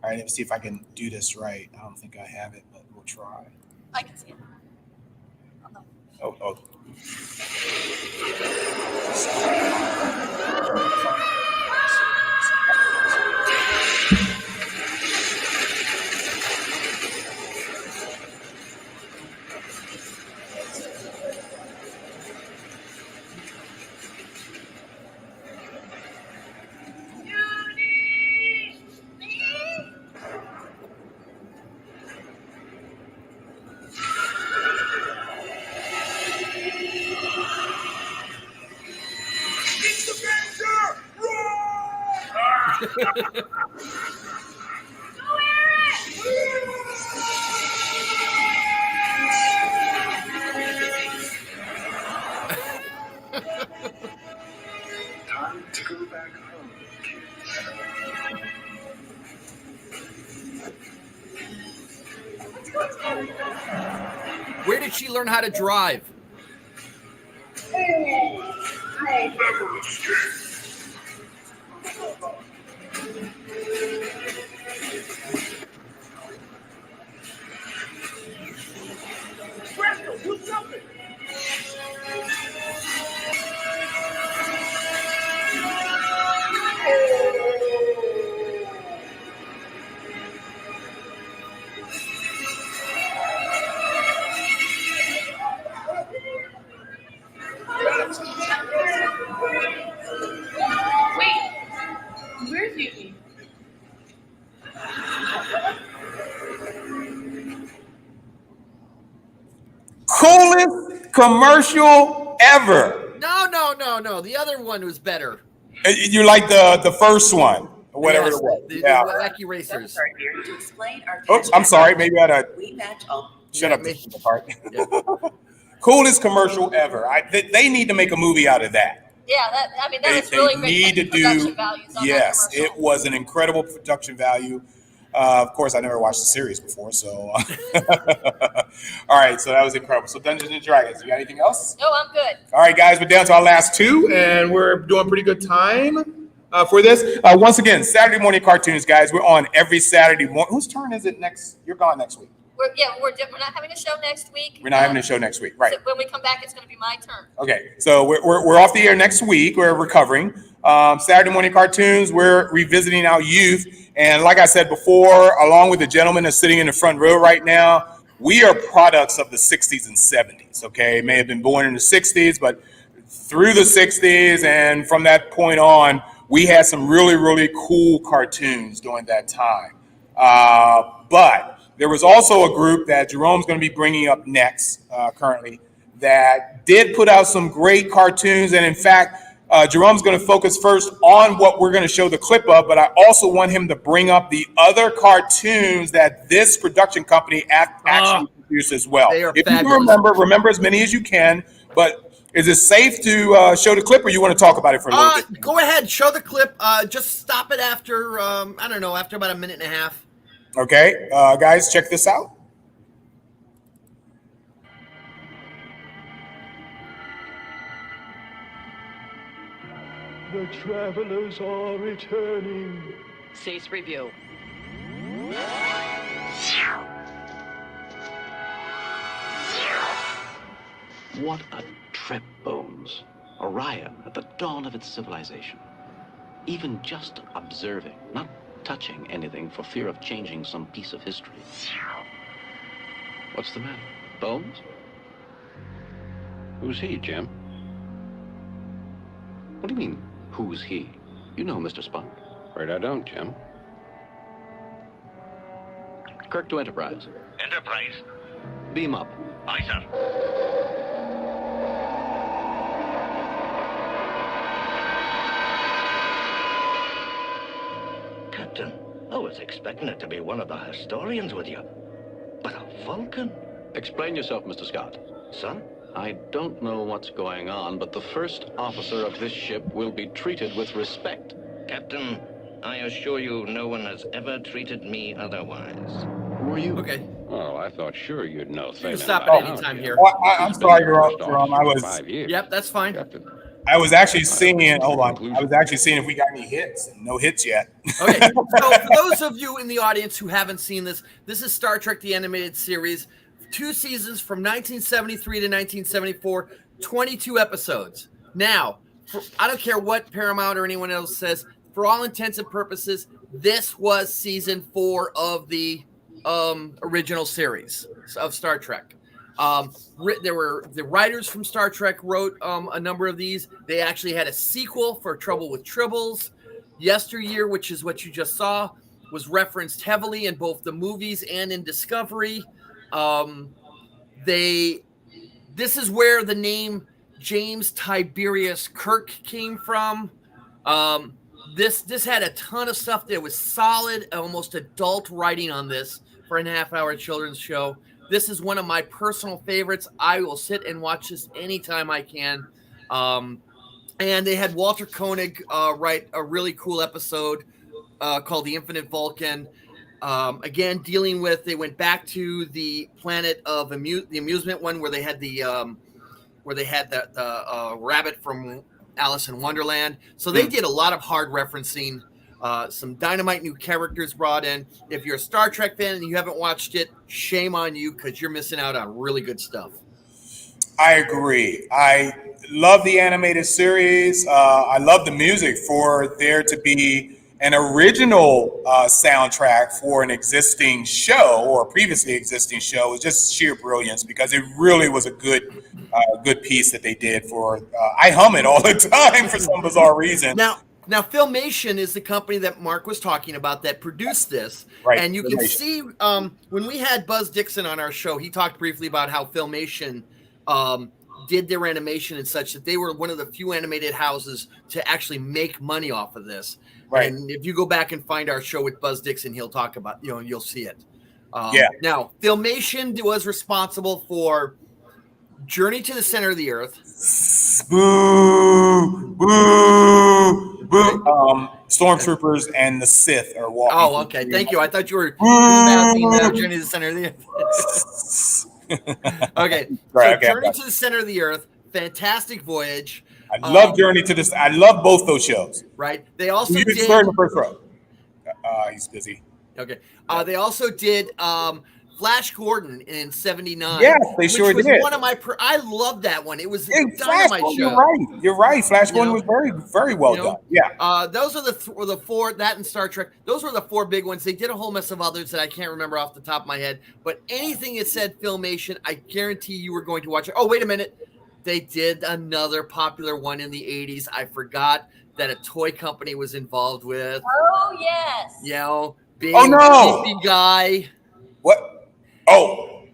right, let's see if I can do this right. I don't think I have it, but we'll try. I can see it. Oh. Time to go back home, Where did she learn how to drive? You'll never escape. Do something! Wait, where's Yuki? Coolest commercial ever. No. The other one was better. You like the first one, or whatever Yes, it was. the Yeah. Wacky Racers. Oops, I'm sorry. Maybe I had shut up Yeah, this part. Coolest commercial ever. They need to make a movie out of that. Yeah, that was They really great need to production do. values on Yes, that commercial. it was an incredible production value. Of course, I never watched the series before, so. All right, so that was incredible. So Dungeons and Dragons. You got anything else? No, I'm good. All right, guys, we're down to our last two, and we're doing pretty good time for this. Once again, Saturday morning cartoons, guys. We're on every Saturday morning. Whose turn is it next? You're gone next week. We're not having a show next week. We're not having a show next week, right? So when we come back, it's going to be my turn. Okay, so we're off the air next week. We're recovering. Saturday morning cartoons. We're revisiting our youth, and like I said before, along with the gentleman that's sitting in the front row right now, we are products of the 60s and 70s. Okay, may have been born in the 60s, but through the 60s and from that point on, we had some really, really cool cartoons during that time. But there was also a group that Jerome's going to be bringing up next, currently, that did put out some great cartoons. And in fact, Jerome's going to focus first on what we're going to show the clip of, but I also want him to bring up the other cartoons that this production company actually produced as well. They are if fabulous. you remember as many as you can, but is it safe to show the clip, or you want to talk about it for a little bit? Go ahead, show the clip. Just stop it after, I don't know, after about a minute and a half. Okay, guys, check this out. The travelers are returning. Cease review. What a trip, Bones. Orion at the dawn of its civilization. Even just observing, not touching anything for fear of changing some piece of history. What's the matter, Bones? Who's he, Jim? What do you mean, who's he? You know Mr. Spock. Afraid I don't, Jim. Kirk to Enterprise. Enterprise. Beam up. Aye, sir. Captain, I was expecting it to be one of the historians with you. But a Vulcan? Explain yourself, Mr. Scott. Sir? I don't know what's going on, but the first officer of this ship will be treated with respect. Captain, I assure you no one has ever treated me otherwise. Who are you? Okay. Oh, I thought sure you'd know. You can stop at any time here. I'm sorry, Jerome. I was. 5 years. Yep, that's fine. I was actually seeing. Hold on. I was actually seeing if we got any hits. No hits yet. Okay. So for those of you in the audience who haven't seen this, this is Star Trek: The Animated Series, 2 seasons from 1973 to 1974, 22 episodes. Now, I don't care what Paramount or anyone else says. For all intents and purposes, this was season 4 of the original series of Star Trek. There were the writers from Star Trek wrote a number of these. They actually had a sequel for Trouble with Tribbles. Yesteryear, which is what you just saw, was referenced heavily in both the movies and in Discovery. This is where the name James Tiberius Kirk came from. This had a ton of stuff that was solid, almost adult writing on this for a half-hour children's show. This is one of my personal favorites. I will sit and watch this anytime I can. And they had Walter Koenig write a really cool episode called The Infinite Vulcan. Again, dealing with, they went back to the planet of the amusement one where they had the rabbit from Alice in Wonderland. So they did a lot of hard referencing, some dynamite new characters brought in. If you're a Star Trek fan and you haven't watched it, shame on you because you're missing out on really good stuff. I agree. I love the animated series. I love the music. For there to be an original soundtrack for an existing show or a previously existing show is just sheer brilliance because it really was a good piece that they did for. I hum it all the time for some bizarre reason. Now, Filmation is the company that Marc was talking about that produced this. Right, And you can Filmation. see when we had Buzz Dixon on our show, he talked briefly about how Filmation did their animation and such, that they were one of the few animated houses to actually make money off of this. Right. And if you go back and find our show with Buzz Dixon, he'll talk about, you'll see it. Yeah. Now, Filmation was responsible for Journey to the Center of the Earth. Boo, boo, boo. Stormtroopers and the Sith are walking. Oh, okay. Thank you. I thought you were mouthing Journey to the Center of the Earth. Okay. Right, okay, Journey to the Center of the Earth, fantastic voyage. I love Journey to this. I love both those shows. Right. They also You did. can start in the first row. He's busy. Okay. They also did Flash Gordon in '79. Yes, they sure was did. One of my. I love that one. It was a Flash dynamite Gordon, show. you're right. You're right. Flash Gordon was very, very well done. Yeah. Those are the 4, that and Star Trek. Those were the 4 big ones. They did a whole mess of others that I can't remember off the top of my head. But anything that said Filmation, I guarantee you were going to watch it. Oh, wait a minute. They did another popular one in the 80s. I forgot that a toy company was involved with. Oh, yes. Big, Oh, no. beefy guy. What? Oh.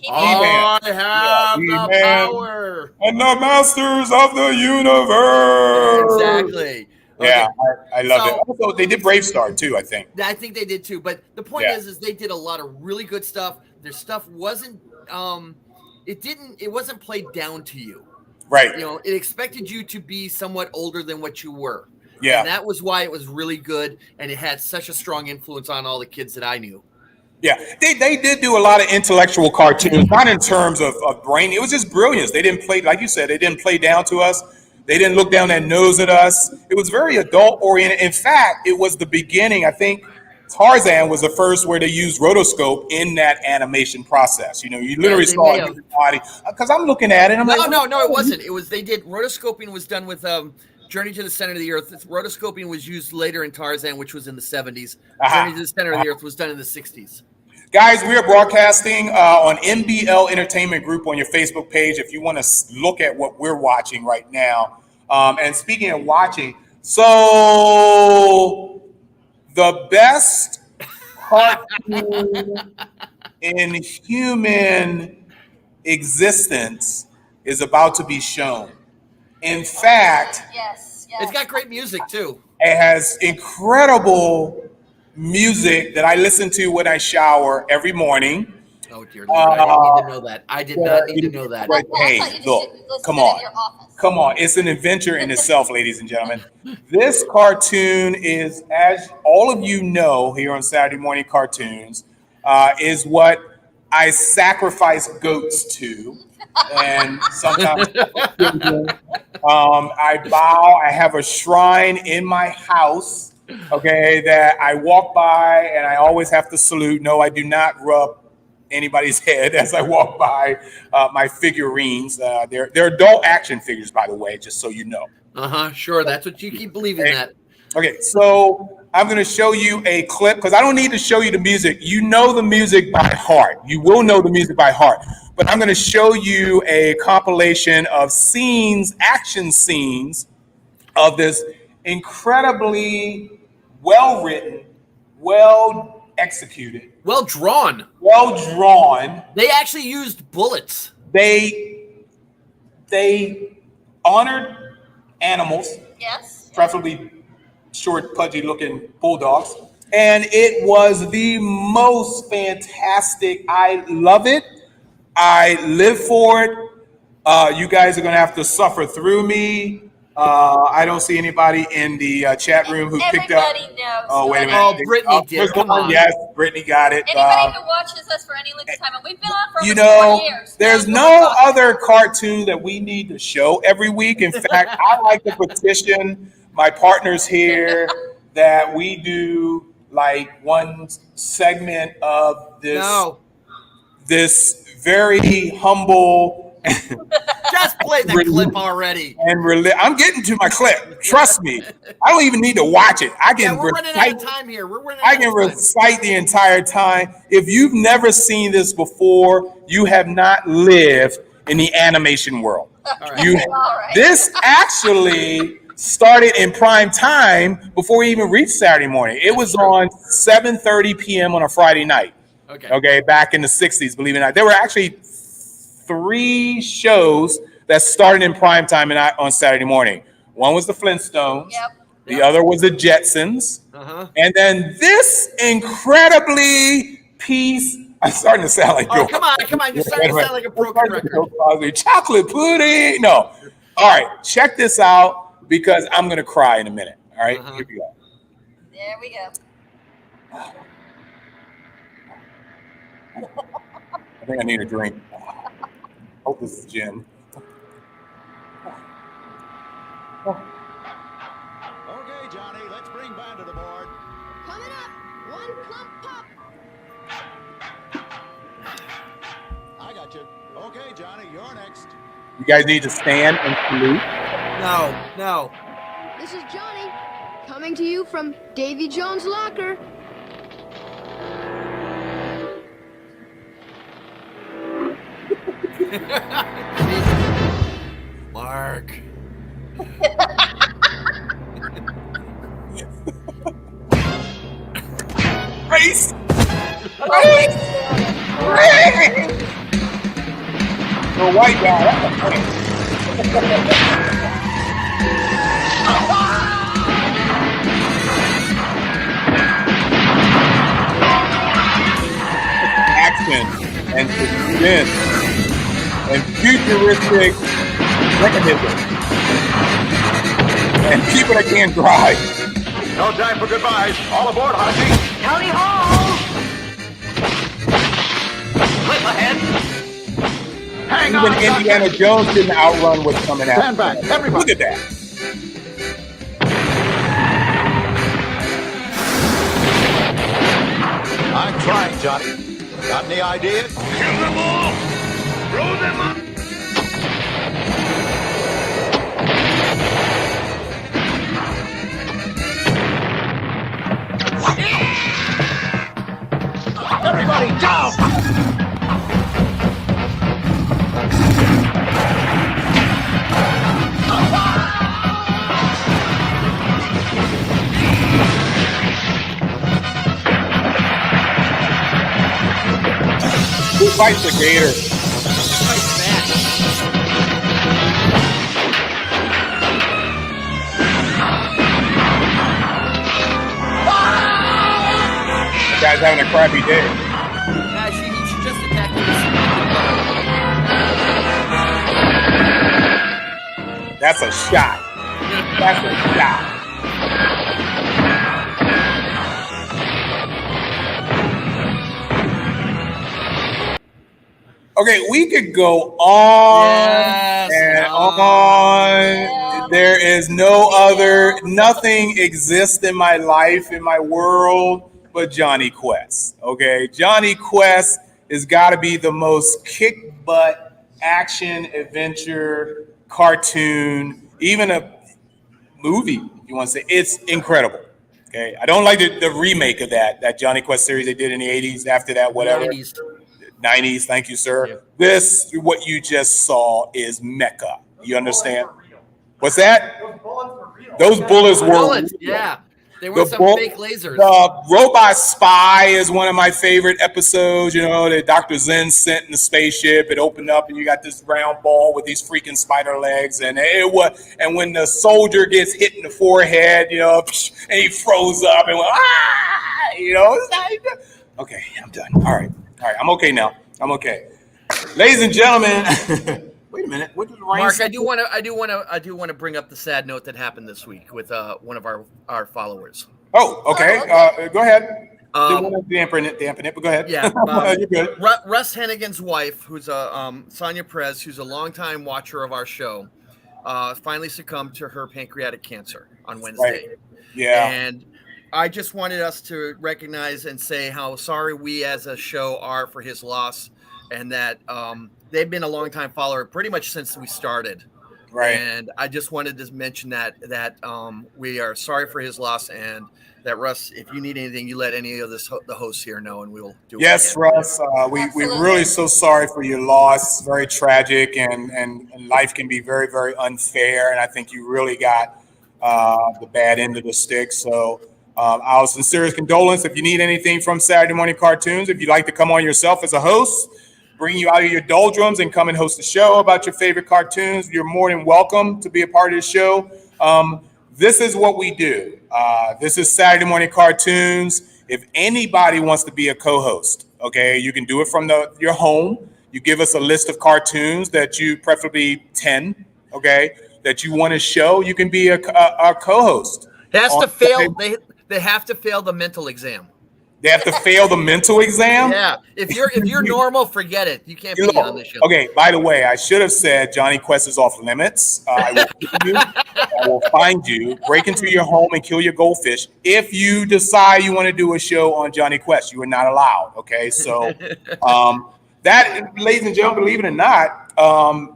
I have the He-Man. power. And the masters of the universe. Exactly. Yeah, Okay. I love So- it. Also, they did Brave Star too, I think. I think they did too. But the point Yeah. is they did a lot of really good stuff. Their stuff wasn't it wasn't played down to you. Right. It expected you to be somewhat older than what you were. Yeah. And that was why it was really good, and it had such a strong influence on all the kids that I knew. Yeah, they did do a lot of intellectual cartoons, not in terms of brain. It was just brilliance. They didn't play, like you said, they didn't play down to us. They didn't look down their nose at us. It was very adult oriented. In fact, it was the beginning. I think Tarzan was the first where they used rotoscope in that animation process. You know, you literally saw everybody. Because I'm looking at it. I'm like, no, it wasn't. It was, they did, rotoscoping was done with Journey to the Center of the Earth. Rotoscoping was used later in Tarzan, which was in the 70s. Journey to the Center of the Earth was done in the 60s. Guys, we are broadcasting on MBL Entertainment Group on your Facebook page if you want to look at what we're watching right now. And speaking of watching, so the best cartoon in human existence is about to be shown. In fact, it's got great music too. It has incredible music that I listen to when I shower every morning. Oh dear Lord, I didn't need to know that. I did not need to know that. Hey, look, come on. It's an adventure in itself, ladies and gentlemen. This cartoon is, as all of you know here on Saturday Morning Cartoons, is what I sacrifice goats to. And sometimes I bow. I have a shrine in my house, okay, that I walk by and I always have to salute. No, I do not rub anybody's head as I walk by my figurines. They're adult action figures, by the way, just so you know. Sure. That's what you keep believing that. Okay, so I'm going to show you a clip because I don't need to show you the music. You know the music by heart. You will know the music by heart. But I'm going to show you a compilation of scenes, action scenes of this incredibly well-written, well-executed, well-drawn. They actually used bullets. They honored animals. Yes. Preferably short, pudgy-looking bulldogs. And it was the most fantastic. I love it. I live for it. You guys are going to have to suffer through me. I don't see anybody in the chat room who picked up. Everybody knows. Oh, wait a minute. Oh, Brittany did. Come on. Yes, Brittany got it. Anybody who watches us for any length of time, and we've been on for You almost 4 know, years. there's no other cartoon that we need to show every week. In fact, I like to petition my partners here that we do like one segment of this very humble. Just play the clip already. And I'm getting to my clip. Trust me. I don't even need to watch it. I can we're running out of time here. I can recite the entire time. If you've never seen this before, you have not lived in the animation world. This actually started in prime time before we even reached Saturday morning. It was on 7:30 p.m. on a Friday night. Okay, back in the 60s, believe it or not. There were actually 3 shows that started in prime time on Saturday morning. One was the Flintstones. The other was the Jetsons. And then this incredibly piece. I'm starting to sound like come on. You're starting to sound like a broken record. Chocolate pudding. No. All right. Check this out because I'm going to cry in a minute. All right. Here we go. There we go. I think I need a drink. Hope this is gin. Okay, Johnny, let's bring Bandit aboard. Coming up, 1 clump pop. I got you. Okay, Johnny, you're next. You guys need to stand and salute. No. This is Johnny, coming to you from Davy Jones' locker. Mark. Race. The white guy. Action and suspense and futuristic mechanism and people that can't drive. No time for goodbyes. All aboard, Haji. Howdy ho! Clip ahead. Hang Even on, Indiana Jones didn't outrun what's coming out. Stand back, everybody. Look at that. I'm trying, Johnny. Got any ideas? Kill them all! Throw them up! Everybody down! Who fights the gator? The guy's having a crappy day. Yeah, she just attacked me. That's a shot. That's a shot. Okay, we could go on and on. There is no other, nothing exists in my life, in my world, but Johnny Quest. Okay, Johnny Quest has got to be the most kick butt action adventure cartoon, even a movie, if you want to say. It's incredible. Okay, I don't like the remake of that Johnny Quest series they did in the 80s. After that, whatever. 90s, thank you, sir. Yeah. This, what you just saw, is Mecca. You understand? What's that? Those bullets were real. Yeah. They were some fake lasers. The Robot Spy is one of my favorite episodes. You know, that Dr. Zen sent in the spaceship. It opened up, and you got this round ball with these freaking spider legs. And when the soldier gets hit in the forehead, you know, and he froze up and went, ah, you know. Okay, I'm done. All right, I'm okay now. I'm okay. Ladies and gentlemen, wait a minute. What did Ryan Marc, say? I do want to bring up the sad note that happened this week with one of our followers. Oh, okay. Go ahead. Didn't want to dampen it, but go ahead. Yeah, you're good. Russ Hennigan's wife, who's Sonia Perez, who's a longtime watcher of our show, finally succumbed to her pancreatic cancer on Wednesday. Right. Yeah. And I just wanted us to recognize and say how sorry we as a show are for his loss, and that they've been a longtime follower pretty much since we started. Right. And I just wanted to mention that we are sorry for his loss, and that Russ, if you need anything, you let any of the hosts here know, and we will do it. Yes, Russ. We're really so sorry for your loss. It's very tragic, and life can be very, very unfair. And I think you really got the bad end of the stick. So our sincerest condolence. If you need anything from Saturday Morning Cartoons, if you'd like to come on yourself as a host, bring you out of your doldrums and come and host a show about your favorite cartoons, you're more than welcome to be a part of the show. This is what we do. This is Saturday Morning Cartoons. If anybody wants to be a co-host, okay, you can do it from your home. You give us a list of cartoons that you, preferably 10, okay, that you want to show. You can be a co-host. It has to fail. They have to fail the mental exam. They have to fail the mental exam? Yeah. If you're normal, forget it. You can't be on this show. Okay, by the way, I should have said Johnny Quest is off limits. I will kill you. I will find you, break into your home, and kill your goldfish. If you decide you want to do a show on Johnny Quest, you are not allowed. Okay, so that, ladies and gentlemen, believe it or not,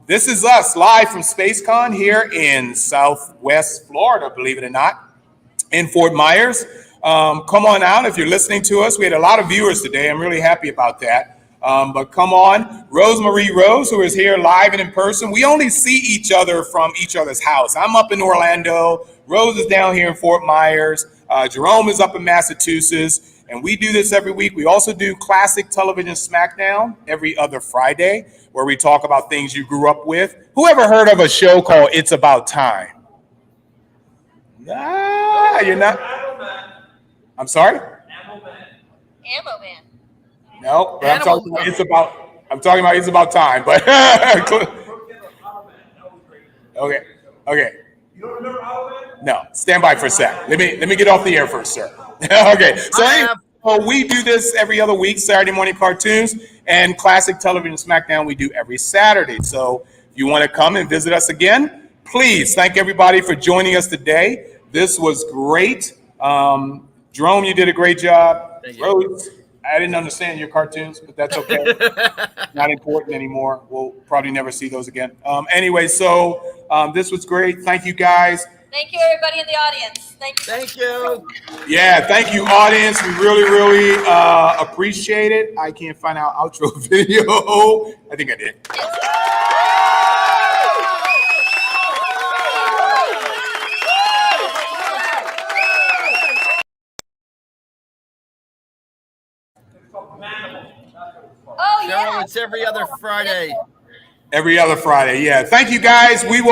this is us live from SPACECON here in Southwest Florida, believe it or not, in Fort Myers. Come on out if you're listening to us. We had a lot of viewers today. I'm really happy about that. But come on, Rosemary Rose, who is here live and in person. We only see each other from each other's house. I'm up in Orlando. Rose is down here in Fort Myers. Jerome is up in Massachusetts. And we do this every week. We also do Classic Television Smackdown every other Friday, where we talk about things you grew up with. Who ever heard of a show called It's About Time? Nah, you're not. I'm sorry? Ammo Man. No, but I'm talking about It's About Time, but okay. You don't remember Automan? No, stand by for a sec. Let me get off the air first, sir. Okay. So So we do this every other week, Saturday morning cartoons, and classic television SmackDown we do every Saturday. So if you want to come and visit us again, please thank everybody for joining us today. This was great. Jerome, you did a great job. Thank you. Rose, I didn't understand your cartoons, but that's okay. Not important anymore. We'll probably never see those again. Anyway, so this was great. Thank you, guys. Thank you, everybody in the audience. Thank you. Thank you. Yeah, thank you, audience. We really, really appreciate it. I can't find our outro video. I think I did. Oh, yeah. Cheryl, it's every other Friday. Every other Friday, yeah. Thank you, guys. We will.